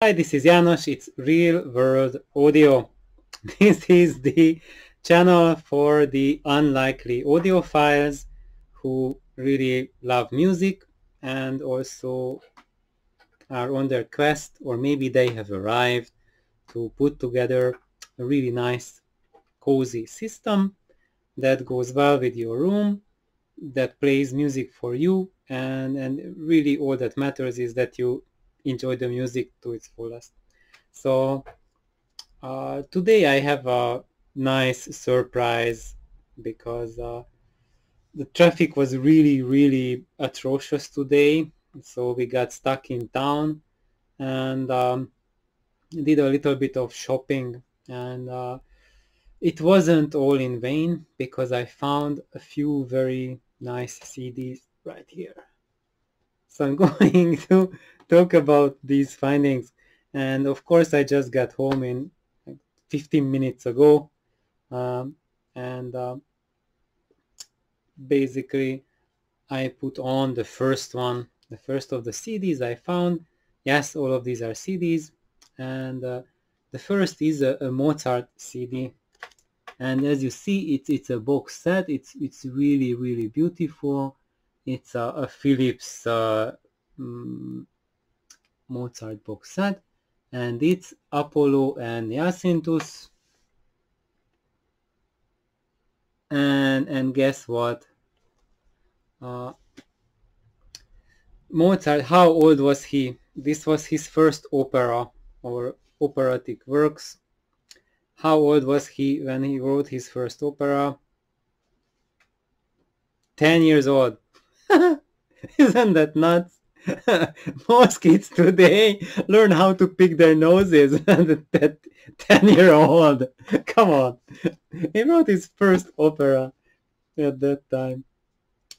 Hi, this is Janos. It's Real World Audio. This is the channel for the unlikely audiophiles who really love music and also are on their quest, or maybe they have arrived to put together a really nice, cozy system that goes well with your room, that plays music for you, and really all that matters is that you enjoy the music to its fullest. So today I have a nice surprise because the traffic was really atrocious today. So we got stuck in town and did a little bit of shopping, and it wasn't all in vain because I found a few very nice CDs right here. So I'm going to talk about these findings. And of course, I just got home in like 15 minutes ago. Um, and Basically, I put on the first one, the first of the CDs I found. Yes, all of these are CDs. And the first is a Mozart CD. And as you see, it's a box set. It's really beautiful. It's a Philips Mozart box set, and it's Apollo and Jacintus. And guess what? Uh, Mozart, how old was he? This was his first opera or operatic works. How old was he when he wrote his first opera? 10 years old. Isn't that nuts? Most kids today learn how to pick their noses at that 10-year-old. Come on. He wrote his first opera at that time.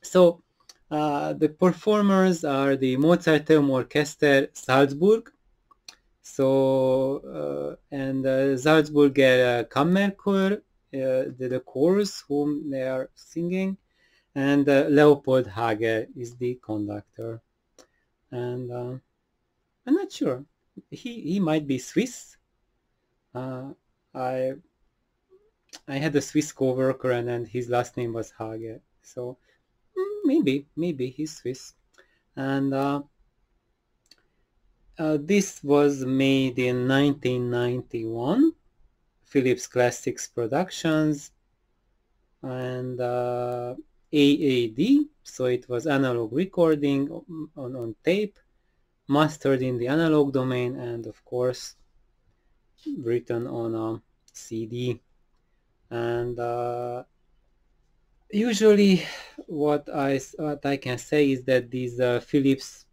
So the performers are the Mozarteum Orchester Salzburg. So and Salzburger Kammerchor, the chorus whom they are singing, and Leopold Hager is the conductor. And I'm not sure. He might be Swiss. Uh, I I had a Swiss coworker, and his last name was Hager. So maybe he's Swiss. And this was made in 1991, Philips Classics Productions, and AAD, so it was analog recording on tape, mastered in the analog domain, and of course written on a CD. And usually what I can say is that these Philips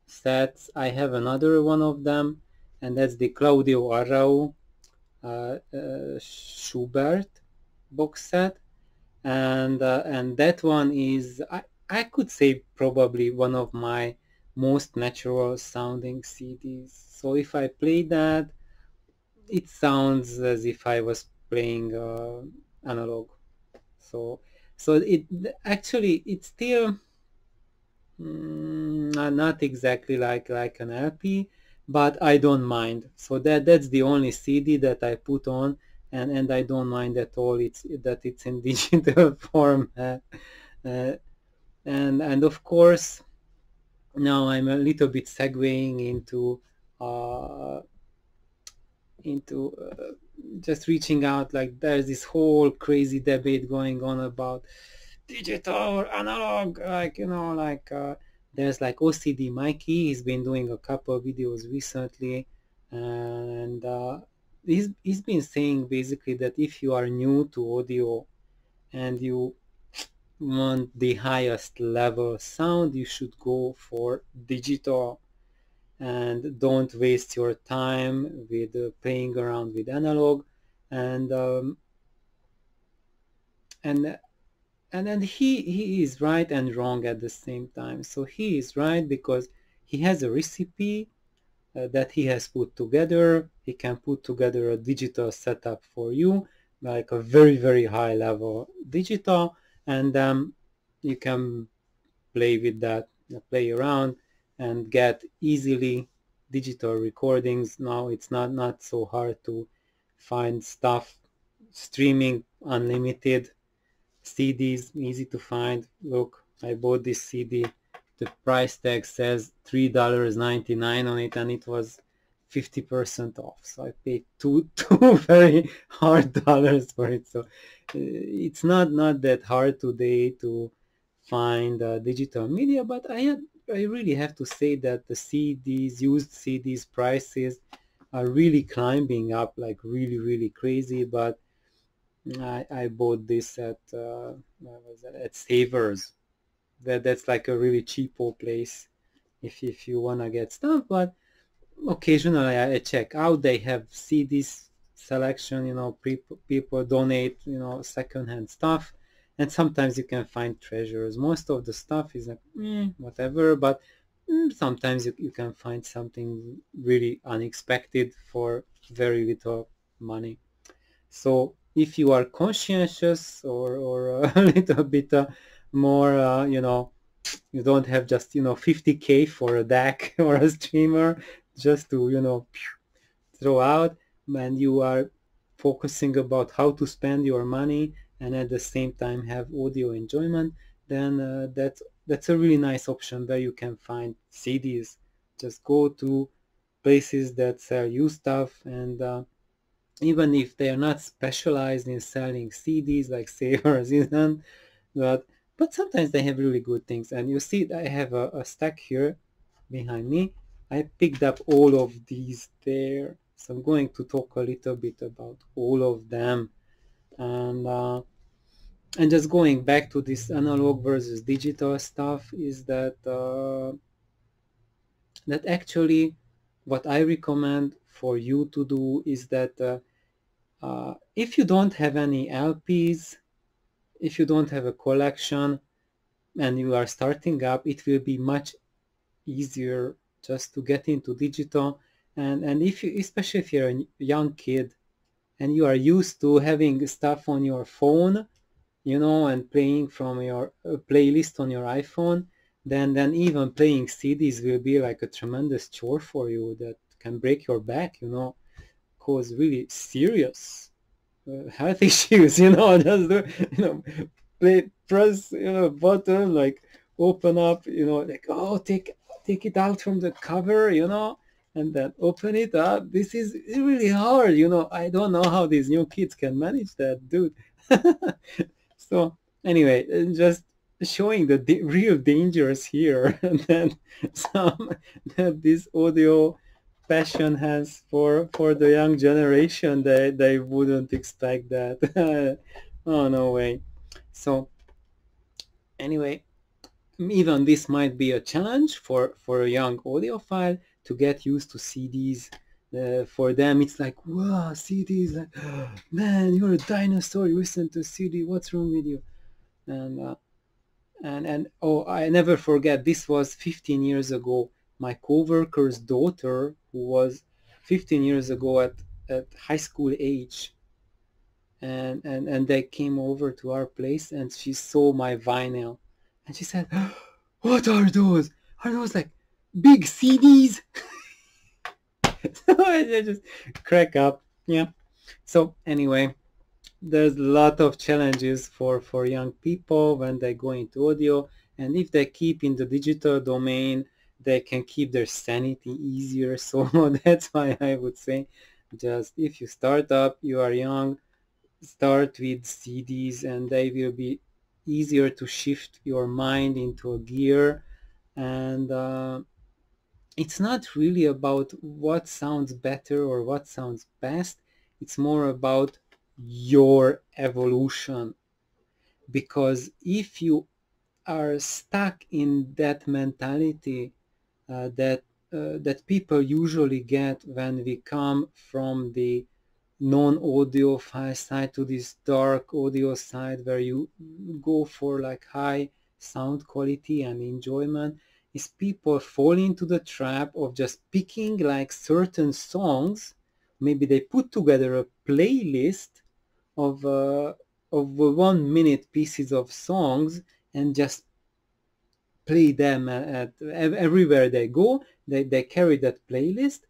sets, I have another one of them, and that's the Claudio Arrau Schubert box set, and that one is I could say probably one of my most natural sounding CDs. So if I play that, it sounds as if I was playing analog. So it actually it's still not exactly like an LP, but I don't mind. So that's the only CD that I put on, and I don't mind at all. It's in digital format, uh, and of course now I'm a little bit segueing uh, into just reaching out. Like there's this whole crazy debate going on about digital or analog, like there's like OCD Mikey. He's been doing a couple of videos recently, and he's been saying basically that if you are new to audio and you want the highest level sound, you should go for digital and don't waste your time with playing around with analog. And um, and and he is right and wrong at the same time. So he is right because he has a recipe that he has put together. He can put together a digital setup for you, like a very high level digital, and you can play with that, play around, and get easily digital recordings. Now it's not so hard to find stuff streaming unlimited. CDs easy to find. Look, I bought this CD. The price tag says $3.99 on it, and it was 50% off. So I paid two very hard dollars for it. So it's not that hard today to find digital media, but I really have to say that the CDs, used CDs prices are really climbing up like really crazy. But I bought this at where was that? At Savers. That's like a really cheapo place if you wanna get stuff. But occasionally I check out. They have CDs selection. People donate secondhand stuff, and sometimes you can find treasures. Most of the stuff is like whatever, but sometimes you can find something really unexpected for very little money. So if you are conscientious or a little bit more, you don't have just 50K for a DAC or a streamer just to throw out, and you are focusing about how to spend your money and at the same time have audio enjoyment, then that's a really nice option where you can find CDs. Just go to places that sell you stuff, and even if they are not specialized in selling CDs like Savers isn't, but sometimes they have really good things. And you see, I have a stack here behind me. I picked up all of these there, so I'm going to talk a little bit about all of them. And just going back to this analog versus digital stuff is that actually what I recommend for you to do is that if you don't have any LPs, if you don't have a collection and you are starting up, it will be much easier just to get into digital. And if you, especially if you're a young kid and you are used to having stuff on your phone, and playing from your playlist on your iPhone, then even playing CDs will be like a tremendous chore for you that can break your back, cause really serious health issues, just do, press, button, like open up, like, oh, take it out from the cover, and then open it up. This is really hard, I don't know how these new kids can manage that, dude. So anyway, just showing the real dangers here, and then some that this audio passion has for the young generation. They wouldn't expect that. Oh, no way. So anyway, even this might be a challenge for a young audiophile to get used to CDs. For them it's like, wow, CDs, like, man, you're a dinosaur, you listen to CD, what's wrong with you? And oh, I never forget, this was 15 years ago. My coworker's daughter, who was 15 years ago at high school age, and they came over to our place and she saw my vinyl and she said, what are those? Are those like big CDs? So I just crack up. Yeah. So anyway, there's a lot of challenges for young people when they go into audio, and if they keep in the digital domain, they can keep their sanity easier. So that's why I would say, just if you start up, you are young, start with CDs, and they will be easier to shift your mind into a gear. And it's not really about what sounds better or what sounds best. It's more about your evolution. Because if you are stuck in that mentality that people usually get when we come from the non-audiophile side to this dark audio side, where you go for like high sound quality and enjoyment, is people fall into the trap of just picking like certain songs. Maybe they put together a playlist of of 1 minute pieces of songs and just play them everywhere they go. They carry that playlist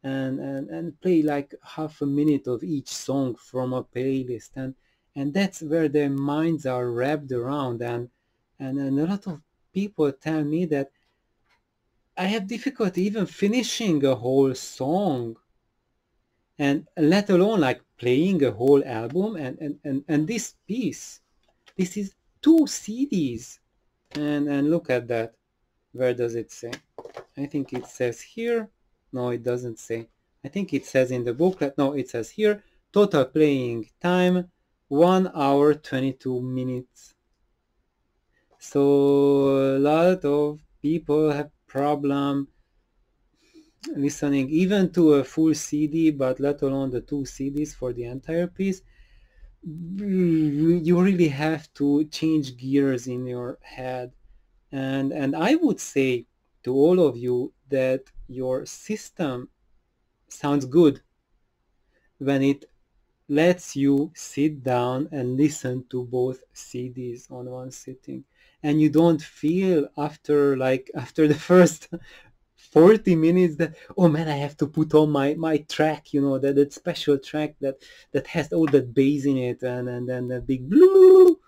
and play like half a minute of each song from a playlist, and that's where their minds are wrapped around. And a lot of people tell me that I have difficulty even finishing a whole song, and let alone like playing a whole album. And this piece, this is 2 CDs, and look at that. Where does it say? I think it says here. No, it doesn't say. I think it says in the booklet. No, it says here, total playing time 1 hour 22 minutes. So a lot of people have problem listening even to a full CD, but let alone the 2 CDs for the entire piece. You really have to change gears in your head. And I would say to all of you that your system sounds good when it lets you sit down and listen to both CDs on one sitting, and you don't feel after the first 40 minutes that, oh man, I have to put on my track, that special track that has all that bass in it, and then that big blue.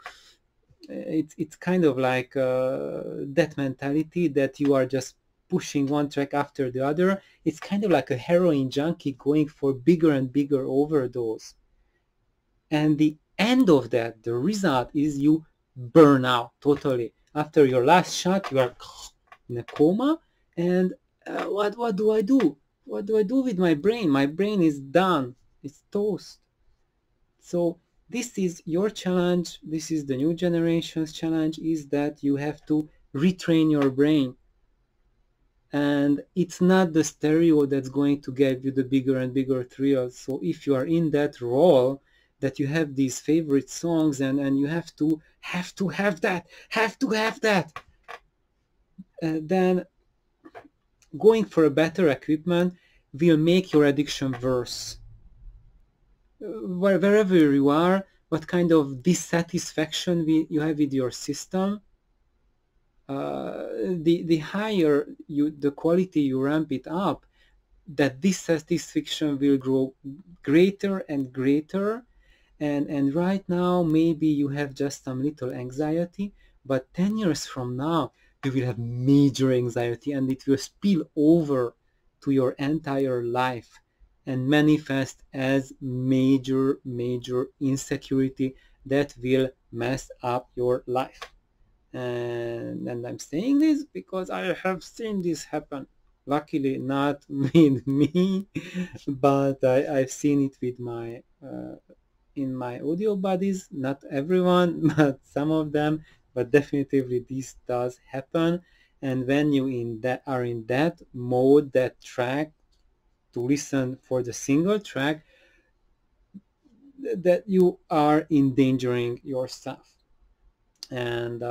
It's kind of like that mentality that you are just pushing one track after the other. It's kind of like a heroin junkie going for bigger and bigger overdose. And the end of that, the result is you burn out totally. After your last shot, you are in a coma. And what do I do? What do I do with my brain? My brain is done. It's toast. So this is your challenge. This is the new generation's challenge, is that you have to retrain your brain. And it's not the stereo that's going to give you the bigger and bigger thrills. So if you are in that role, that you have these favorite songs and you have to have that, then going for a better equipment will make your addiction worse. Wherever you are, what kind of dissatisfaction you have with your system, the higher the quality you ramp it up, that dissatisfaction will grow greater and greater. And right now maybe you have just some little anxiety, but 10 years from now you will have major anxiety, and it will spill over to your entire life and manifest as major insecurity that will mess up your life. And I'm saying this because I have seen this happen. Luckily not with me, but I've seen it with my in my audio buddies. Not everyone, but some of them. But definitely this does happen. And when you are in that mode, that track, to listen for the single track, that you are endangering yourself. And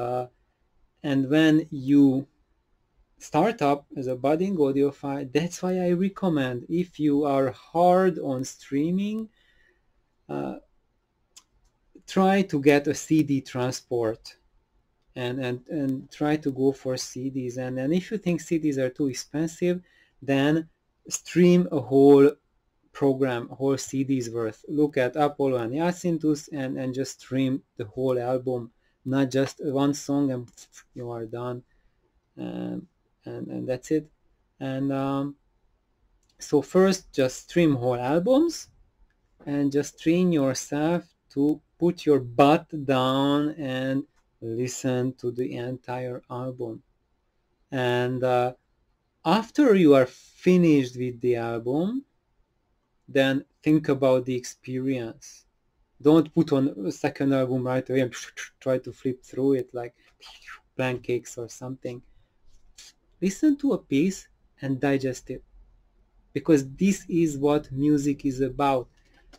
when you start up as a budding audiophile, that's why I recommend, if you are hard on streaming, try to get a CD transport and try to go for CDs. And if you think CDs are too expensive, then stream a whole program, a whole CD's worth. Look at Apollo and Yacintus and just stream the whole album, not just one song and you are done. And that's it. And so first, just stream whole albums and just train yourself to put your butt down and listen to the entire album. And after you are finished with the album, then think about the experience. Don't put on a second album right away and try to flip through it like pancakes or something. Listen to a piece and digest it, because this is what music is about.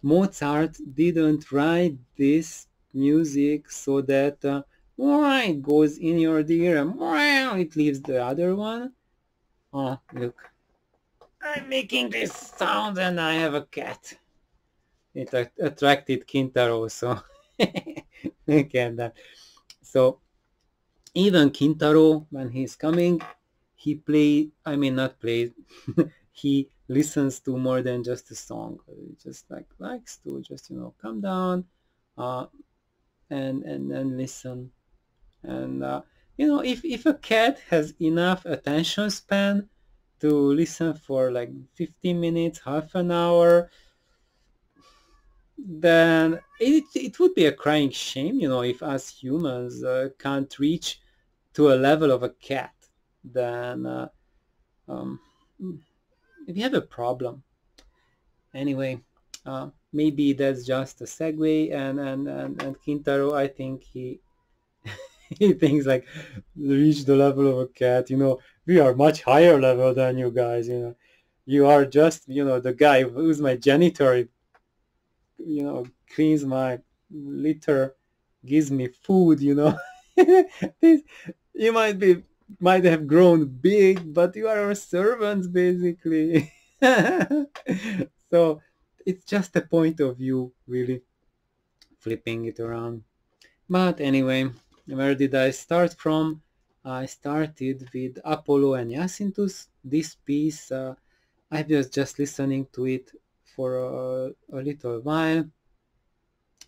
Mozart didn't write this music so that it goes in your ear and it leaves the other one. Oh, look, I'm making this sound and I have a cat. It attracted Kintaro, so look at that. So Even Kintaro, when he's coming, he play, I mean not play, he listens to more than just a song. He just like likes to just, come down, uh, and listen. And if a cat has enough attention span to listen for like 15 minutes, half an hour, then it would be a crying shame, if us humans can't reach to a level of a cat. Then um, we have a problem. Anyway, maybe that's just a segue. And Kintaro, I think he he thinks like reach the level of a cat. We are much higher level than you guys. You are just the guy who's my janitor. Cleans my litter, gives me food. This, you might have grown big, but you are our servants basically. So it's just a point of view, really, flipping it around. But anyway, where did I start from? I started with Apollo and Jacintus. This piece, I was just listening to it for a little while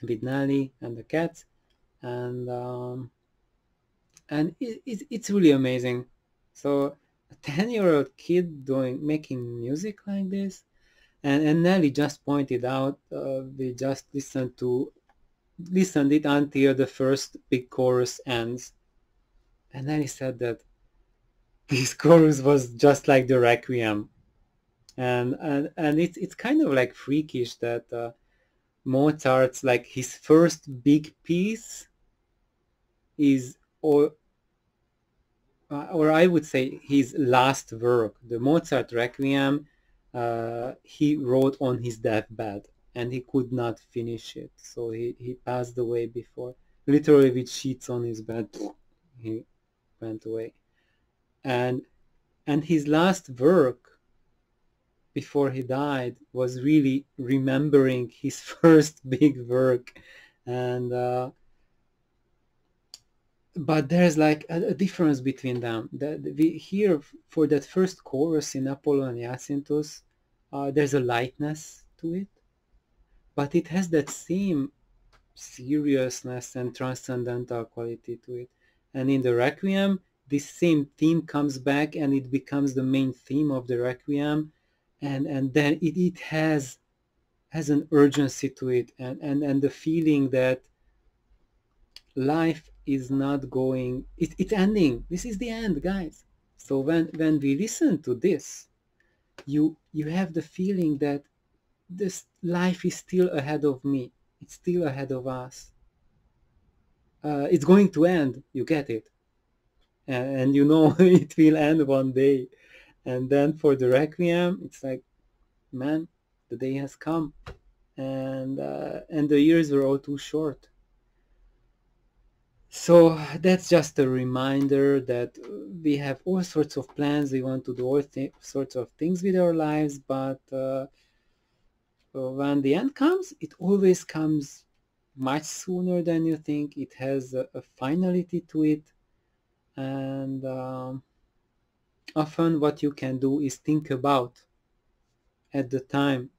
with Nelly and the cats, and it's really amazing. So a 10-year-old kid making music like this, and Nelly just pointed out, we just listened it until the first big chorus ends, and then he said that this chorus was just like the Requiem, and it's kind of like freakish that Mozart's like his first big piece is, or I would say his last work, the Mozart Requiem. He wrote on his deathbed, and he could not finish it, so he passed away before, literally with sheets on his bed. He went away, and his last work before he died was really remembering his first big work, and but there's like a difference between them. That we hear for that first chorus in Apollo and Jacintus, there's a lightness to it, but it has that same seriousness and transcendental quality to it. And in the Requiem, this same theme comes back, and it becomes the main theme of the Requiem, and then it has an urgency to it, and the feeling that life is not going, it's ending. This is the end, guys. So when we listen to this, you have the feeling that this life is still ahead of me, it's still ahead of us. It's going to end, you get it, and it will end one day. And then for the Requiem, it's like, man, the day has come, and the years were all too short. So that's just a reminder that we have all sorts of plans. We want to do all sorts of things with our lives, but when the end comes, it always comes much sooner than you think. It has a finality to it, and often what you can do is think about at the time.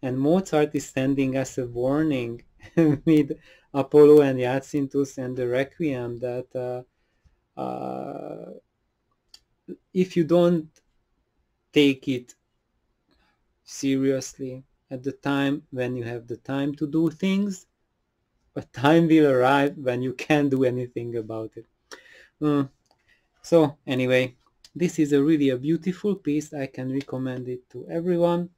And Mozart is sending us a warning with Apollo and Jacintus and the Requiem that if you don't take it seriously at the time when you have the time to do things, a time will arrive when you can't do anything about it. So anyway, this is really a beautiful piece. I can recommend it to everyone.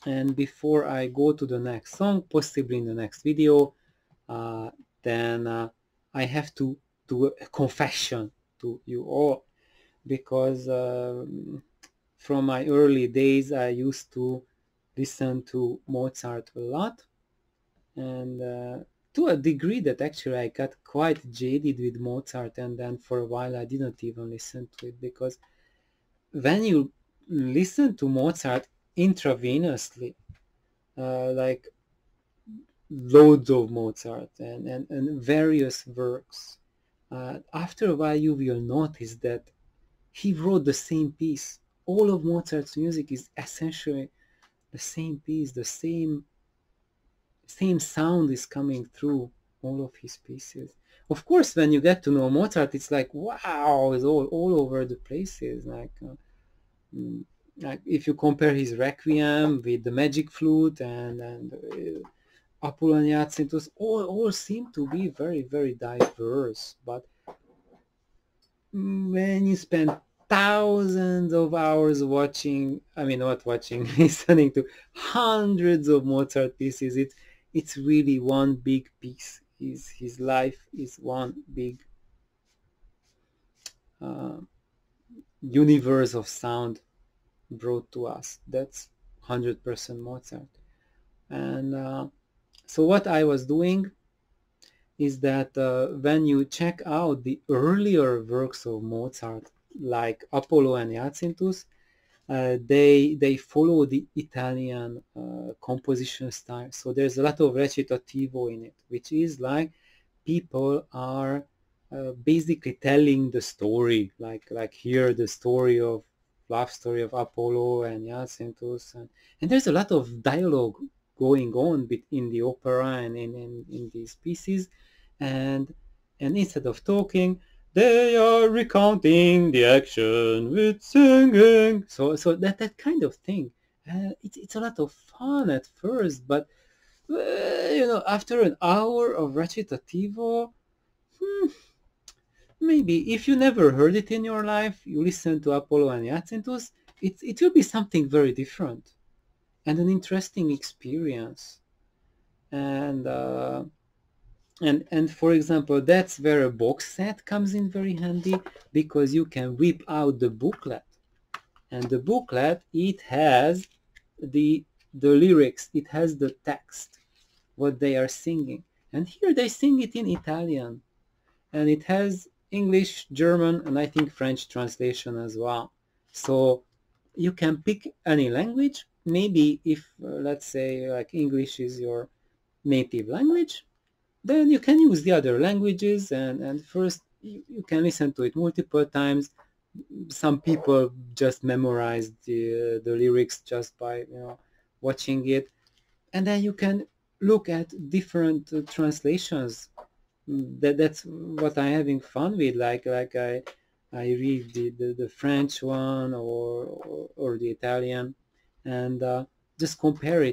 And before I go to the next song, possibly in the next video, then I have to do a confession to you all, because from my early days I used to listen to Mozart a lot, and to a degree that actually I got quite jaded with Mozart, and then for a while I didn't even listen to it, because when you listen to Mozart intravenously, like loads of Mozart and various works, After a while you will notice that he wrote the same piece. All of Mozart's music is essentially the same piece, the same sound is coming through all of his pieces. Of course, when you get to know Mozart, it's like, wow, it's all over the places. Mm, like if you compare his Requiem with the Magic Flute and Apollo and Hyacinthus, all seem to be very, very diverse. But when you spend thousands of hours watching, I mean, not watching, listening to hundreds of Mozart pieces, it's really one big piece. His life is one big uh, universe of sound brought to us. That's 100% Mozart. And so what I was doing is that when you check out the earlier works of Mozart, like Apollo and Hyacinthus, they follow the Italian composition style. So there's a lot of recitativo in it, which is like people are basically telling the story, like here the story of love story of Apollo and Hyacinthus, and there's a lot of dialogue going on in the opera and in these pieces, and instead of talking, they are recounting the action with singing. So that kind of thing. It's a lot of fun at first, but after an hour of recitativo, maybe if you never heard it in your life, you listen to Apollo and Hyacinthus, it will be something very different and an interesting experience. And and for example, that's where a box set comes in very handy, because you can whip out the booklet, and the booklet, it has the lyrics, it has the text, what they are singing, and here they sing it in Italian, and it has English, German, and I think French translation as well. So you can pick any language. Maybe if let's say like English is your native language, then you can use the other languages, and first you can listen to it multiple times. Some people just memorize the lyrics just by watching it, and then you can look at different translations. That's what I'm having fun with. Like I read the French one or the Italian, and just compare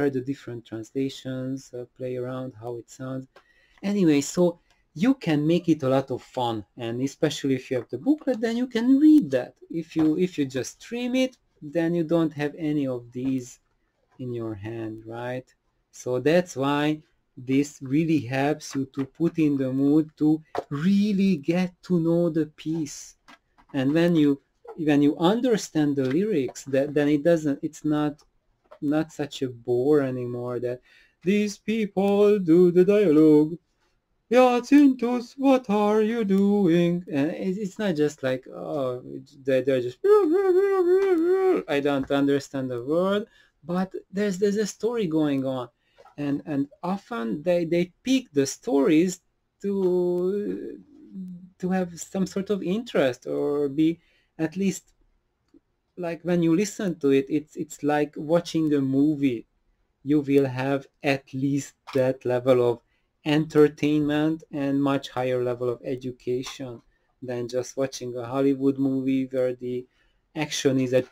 the different translations, play around how it sounds. Anyway, so you can make it a lot of fun, and especially if you have the booklet, then you can read that. If you just stream it, then you don't have any of these in your hand, right? So that's why this really helps you to put in the mood to really get to know the piece. And when you understand the lyrics, then it's not such a bore anymore that these people do the dialogue. Yacintus, what are you doing? And it's not just like, oh, they're just, I don't understand the word, but there's a story going on. And often they pick the stories to have some sort of interest, or be at least, like when you listen to it, it's like watching a movie. You will have at least that level of entertainment and much higher level of education than just watching a Hollywood movie where the action is at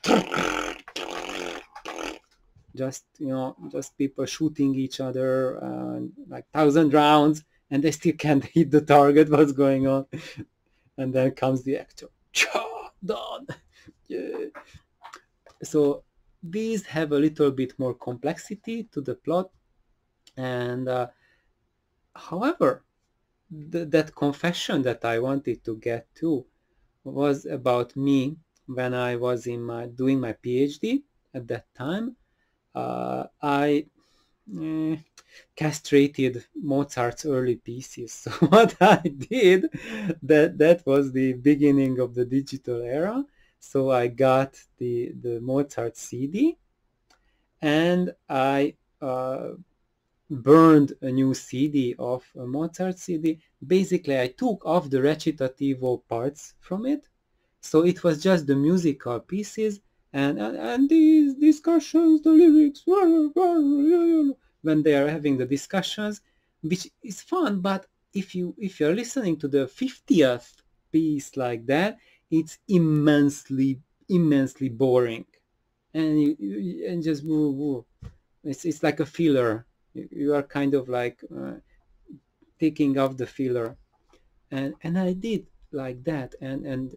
just people shooting each other, like 1,000 rounds, and they still can't hit the target. What's going on? And then comes the actor. Cha, done. Yeah. So these have a little bit more complexity to the plot, and however, that confession that I wanted to get to was about me when I was doing my PhD. At that time, I eh, castrated Mozart's early pieces. So what I did, that was the beginning of the digital era. So I got the Mozart CD, and I burned a new CD of a Mozart CD. Basically, I took off the recitativo parts from it, so it was just the musical pieces and these discussions, the lyrics, when they are having the discussions, which is fun. But if you're listening to the 50th piece like that, it's immensely boring, and and just woo, woo. It's like a filler. You are kind of like taking off the filler, and I did like that, and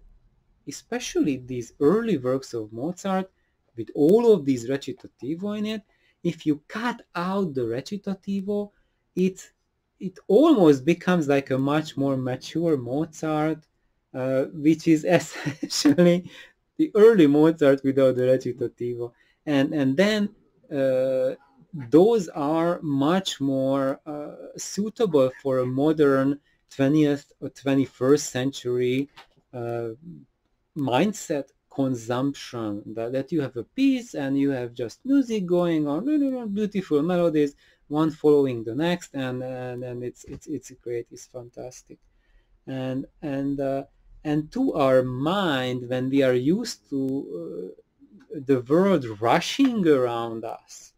especially these early works of Mozart with all of these recitativo in it. If you cut out the recitativo, it it almost becomes like a much more mature Mozart, which is essentially the early Mozart without the recitativo, and then uh, those are much more suitable for a modern 20th or 21st century uh, mindset consumption, that you have a piece and you have just music going on, beautiful melodies, one following the next, and it's great, it's fantastic. And to our mind, when we are used to the world rushing around us,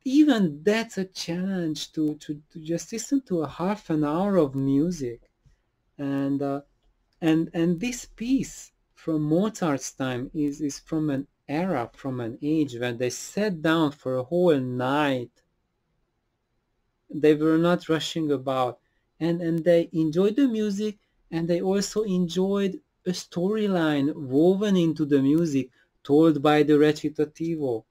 even that's a challenge to just listen to a half an hour of music. And uh, and and this piece from Mozart's time is from an era, from an age when they sat down for a whole night. They were not rushing about, and they enjoyed the music, and they also enjoyed a storyline woven into the music, told by the recitativo.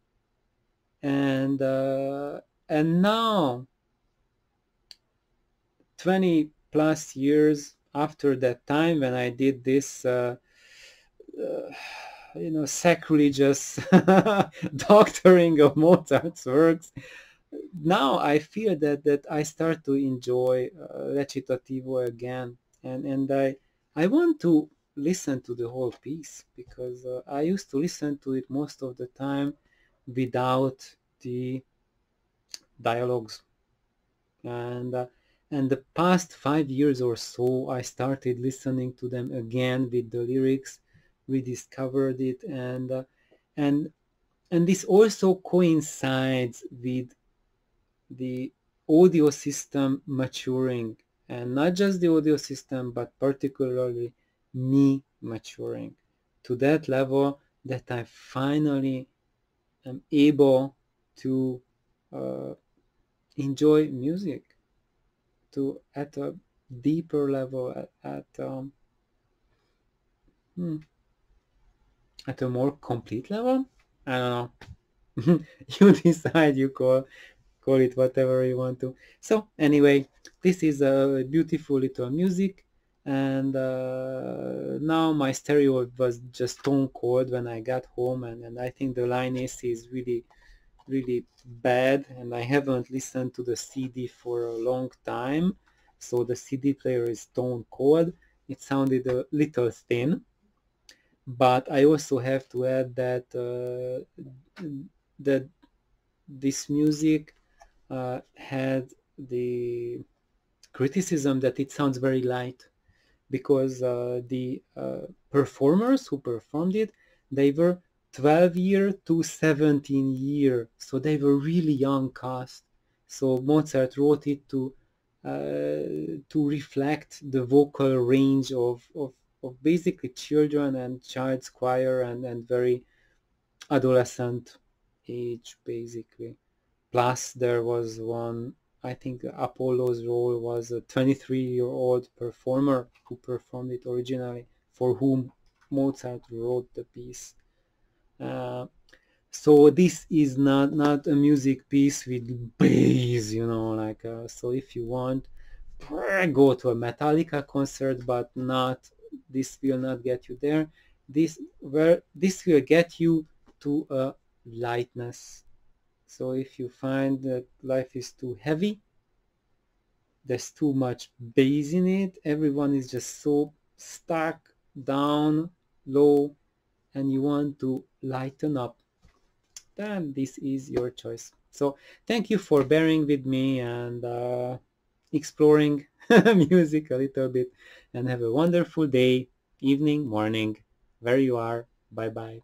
And uh, and now, 20 plus years after that time when I did this uh, sacrilegious doctoring of Mozart's works, now I feel that I start to enjoy recitativo again, and I want to listen to the whole piece, because I used to listen to it most of the time without the dialogues, and and the past 5 years or so I started listening to them again with the lyrics, rediscovered it, and and this also coincides with the audio system maturing, and not just the audio system, but particularly me maturing to that level that I finally am able to uh, enjoy music to at a deeper level, hmm, at a more complete level. I don't know. You decide. You call it whatever you want to. So anyway, this is a beautiful little music, and now my stereo was just stone cold when I got home, and I think the line AC is really bad, and I haven't listened to the CD for a long time, so the CD player is stone cold. It sounded a little thin, but I also have to add that this music had the criticism that it sounds very light, because the performers who performed it, they were 12 year to 17 year, so they were really young cast. So Mozart wrote it to reflect the vocal range of basically children and child's choir, and very adolescent age, basically. Plus, there was one, I think Apollo's role was a 23-year-old performer who performed it originally, for whom Mozart wrote the piece. Uh, so this is not a music piece with bass, like, so if you want, go to a Metallica concert, but not, this will not get you there. This will get you to a lightness. So if you find that life is too heavy, there's too much bass in it, everyone is just so stuck down low, and you want to lighten up, then this is your choice. So thank you for bearing with me and exploring music a little bit, and have a wonderful day, evening, morning, where you are. Bye bye.